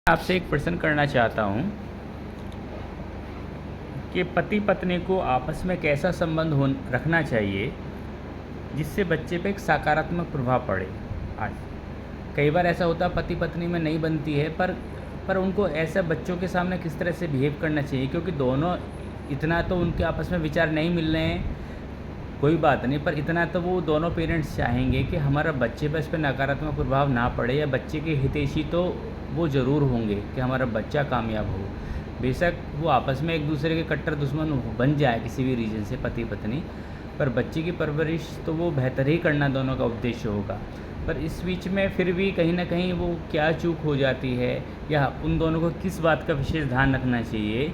आपसे एक प्रश्न करना चाहता हूँ कि पति पत्नी को आपस में कैसा संबंध हो रखना चाहिए जिससे बच्चे पे एक सकारात्मक प्रभाव पड़े। आज कई बार ऐसा होता है पति पत्नी में नहीं बनती है, पर उनको ऐसा बच्चों के सामने किस तरह से बिहेव करना चाहिए, क्योंकि दोनों इतना तो उनके आपस में विचार नहीं मिल रहे हैं, कोई बात नहीं, पर इतना तो वो दोनों पेरेंट्स चाहेंगे कि हमारा बच्चे पर इस पर नकारात्मक प्रभाव ना पड़े, या बच्चे के हितैषी तो वो ज़रूर होंगे कि हमारा बच्चा कामयाब हो। बेशक वो आपस में एक दूसरे के कट्टर दुश्मन बन जाए किसी भी रीज़न से पति पत्नी, पर बच्चे की परवरिश तो वो बेहतर ही करना दोनों का उद्देश्य होगा। पर इस बीच में फिर भी कहीं ना कहीं वो क्या चूक हो जाती है, या उन दोनों को किस बात का विशेष ध्यान रखना चाहिए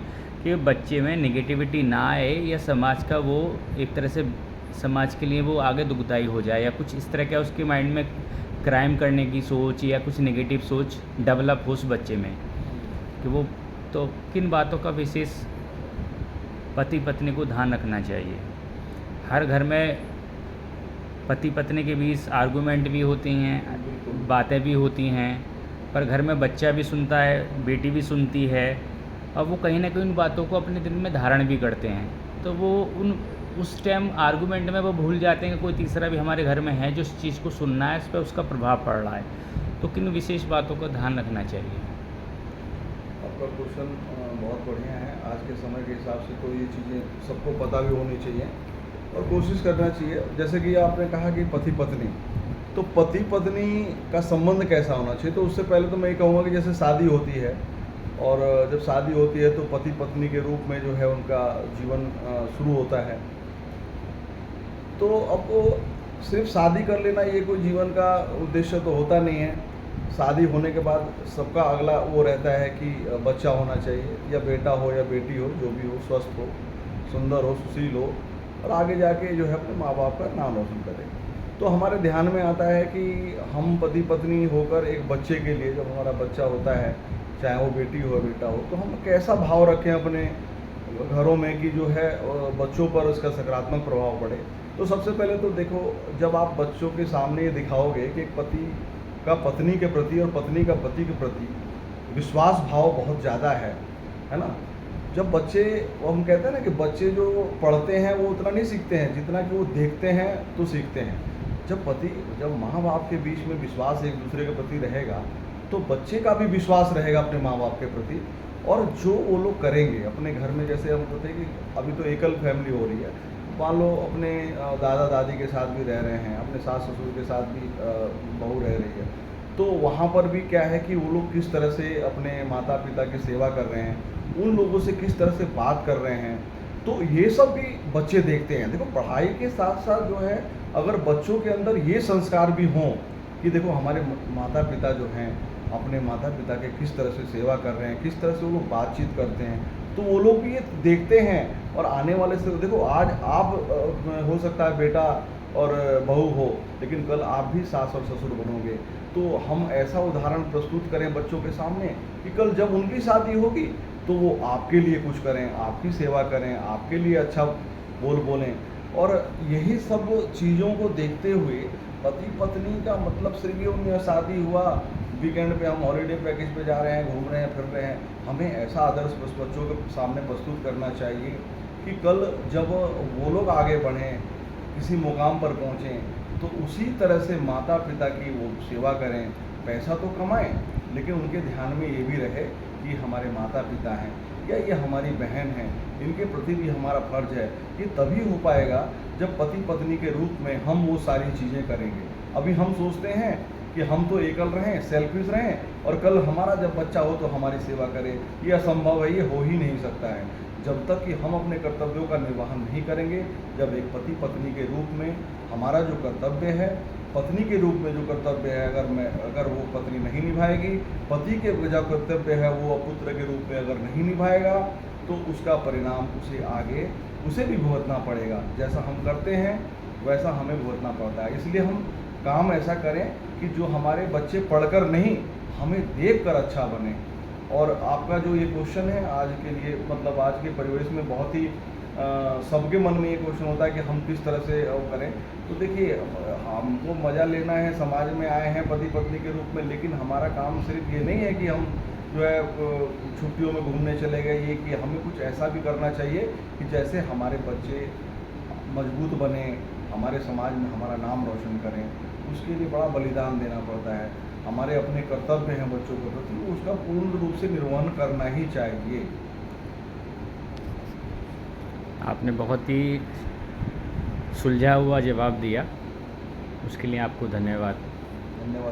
कि बच्चे में नेगेटिविटी ना आए, या समाज का वो एक तरह से समाज के लिए वो आगे दुखदाई हो जाए, या कुछ इस तरह का उसके माइंड में क्राइम करने की सोच या कुछ नेगेटिव सोच डेवलप हो उस बच्चे में, कि वो तो किन बातों का विशेष पति पत्नी को ध्यान रखना चाहिए। हर घर में पति पत्नी के बीच आर्गूमेंट भी होती हैं, बातें भी होती हैं, पर घर में बच्चा भी सुनता है, बेटी भी सुनती है, और वो कहीं ना कहीं उन बातों को अपने दिल में धारण भी करते हैं। तो वो उस टाइम आर्गूमेंट में वो भूल जाते हैं कि कोई तीसरा भी हमारे घर में है जो इस चीज़ को सुनना है, इस पर उसका प्रभाव पड़ रहा है। तो किन विशेष बातों का ध्यान रखना चाहिए? आपका क्वेश्चन बहुत बढ़िया है। आज के समय के हिसाब से तो ये चीज़ें सबको पता भी होनी चाहिए और कोशिश करना चाहिए। जैसे कि आपने कहा कि पति पत्नी, तो पति पत्नी का संबंध कैसा होना चाहिए, तो उससे पहले तो मैं ये कहूँगा कि जैसे शादी होती है, और जब शादी होती है तो पति पत्नी के रूप में जो है उनका जीवन शुरू होता है। तो अब वो सिर्फ शादी कर लेना ये कोई जीवन का उद्देश्य तो होता नहीं है। शादी होने के बाद सबका अगला वो रहता है कि बच्चा होना चाहिए, या बेटा हो या बेटी हो, जो भी हो, स्वस्थ हो, सुंदर हो, सुशील हो, और आगे जाके जो है अपने माँ बाप का नाम रोशन करे। तो हमारे ध्यान में आता है कि हम पति पत्नी होकर एक बच्चे के लिए, जब हमारा बच्चा होता है, चाहे वो बेटी हो या बेटा हो, तो हम कैसा भाव रखें अपने घरों में कि जो है बच्चों पर उसका सकारात्मक प्रभाव पड़े। तो सबसे पहले तो देखो, जब आप बच्चों के सामने ये दिखाओगे कि एक पति का पत्नी के प्रति और पत्नी का पति के प्रति विश्वास भाव बहुत ज़्यादा है ना। जब बच्चे, वो हम कहते हैं ना कि बच्चे जो पढ़ते हैं वो उतना नहीं सीखते हैं जितना कि वो देखते हैं तो सीखते हैं। जब माँ बाप के बीच में विश्वास एक दूसरे के प्रति रहेगा, तो बच्चे का भी विश्वास रहेगा अपने माँ बाप के प्रति। और जो वो लोग करेंगे अपने घर में, जैसे हम कहते हैं कि अभी तो एकल फैमिली हो रही है, मान लो अपने दादा दादी के साथ भी रह रहे हैं, अपने सास ससुर के साथ भी बहू रह रही है, तो वहाँ पर भी क्या है कि वो लोग किस तरह से अपने माता पिता की सेवा कर रहे हैं, उन लोगों से किस तरह से बात कर रहे हैं, तो ये सब भी बच्चे देखते हैं। देखो, पढ़ाई के साथ साथ जो है, अगर बच्चों के अंदर ये संस्कार भी हों कि देखो हमारे माता पिता जो हैं अपने माता पिता के किस तरह से सेवा कर रहे हैं, किस तरह से वो लोग बातचीत करते हैं, तो वो लोग भी ये देखते हैं। और आने वाले से देखो, आज आप हो सकता है बेटा और बहू हो, लेकिन कल आप भी सास और ससुर बनोगे। तो हम ऐसा उदाहरण प्रस्तुत करें बच्चों के सामने कि कल जब उनकी शादी होगी तो वो आपके लिए कुछ करें, आपकी सेवा करें, आपके लिए अच्छा बोलें। और यही सब चीज़ों को देखते हुए पति पत्नी का मतलब सिर्फ ये उनमें शादी हुआ, वीकेंड पे हम हॉलीडे पैकेज पे जा रहे हैं, घूम रहे हैं, फिर रहे हैं, हमें ऐसा आदर्श बच्चों के सामने प्रस्तुत करना चाहिए कि कल जब वो लोग आगे बढ़ें, किसी मुकाम पर पहुँचें, तो उसी तरह से माता पिता की वो सेवा करें, पैसा तो कमाएं, लेकिन उनके ध्यान में ये भी रहे कि हमारे माता पिता हैं या ये हमारी बहन हैं, इनके प्रति भी हमारा फर्ज है। ये तभी हो पाएगा जब पति पत्नी के रूप में हम वो सारी चीज़ें करेंगे। अभी हम सोचते हैं कि हम तो एकल रहें, सेल्फिश रहें, और कल हमारा जब बच्चा हो तो हमारी सेवा करे, ये असंभव है, ये हो ही नहीं सकता है। जब तक कि हम अपने कर्तव्यों का निर्वहन नहीं करेंगे, जब एक पति पत्नी के रूप में हमारा जो कर्तव्य है, पत्नी के रूप में जो कर्तव्य है, अगर वो पत्नी नहीं निभाएगी, पति के जो कर्तव्य है वो पुत्र के रूप में अगर नहीं निभाएगा, तो उसका परिणाम उसे भी भुगतना पड़ेगा। जैसा हम करते हैं वैसा हमें भुगतना पड़ता है। इसलिए हम काम ऐसा करें कि जो हमारे बच्चे पढ़कर नहीं, हमें देखकर अच्छा बने। और आपका जो ये क्वेश्चन है आज के लिए, मतलब आज के परिवेश में बहुत ही सबके मन में ये क्वेश्चन होता है कि हम किस तरह से वो करें। तो देखिए, हमको मज़ा लेना है, समाज में आए हैं पति पत्नी के रूप में, लेकिन हमारा काम सिर्फ ये नहीं है कि हम जो है छुट्टियों में घूमने चले गए, ये कि हमें कुछ ऐसा भी करना चाहिए कि जैसे हमारे बच्चे मजबूत बने, हमारे समाज में हमारा नाम रोशन करें। उसके लिए बड़ा बलिदान देना पड़ता है, हमारे अपने कर्तव्य हैं बच्चों के प्रति, उसका पूर्ण रूप से निर्वहन करना ही चाहिए। आपने बहुत ही सुलझा हुआ जवाब दिया, उसके लिए आपको धन्यवाद। धन्यवाद।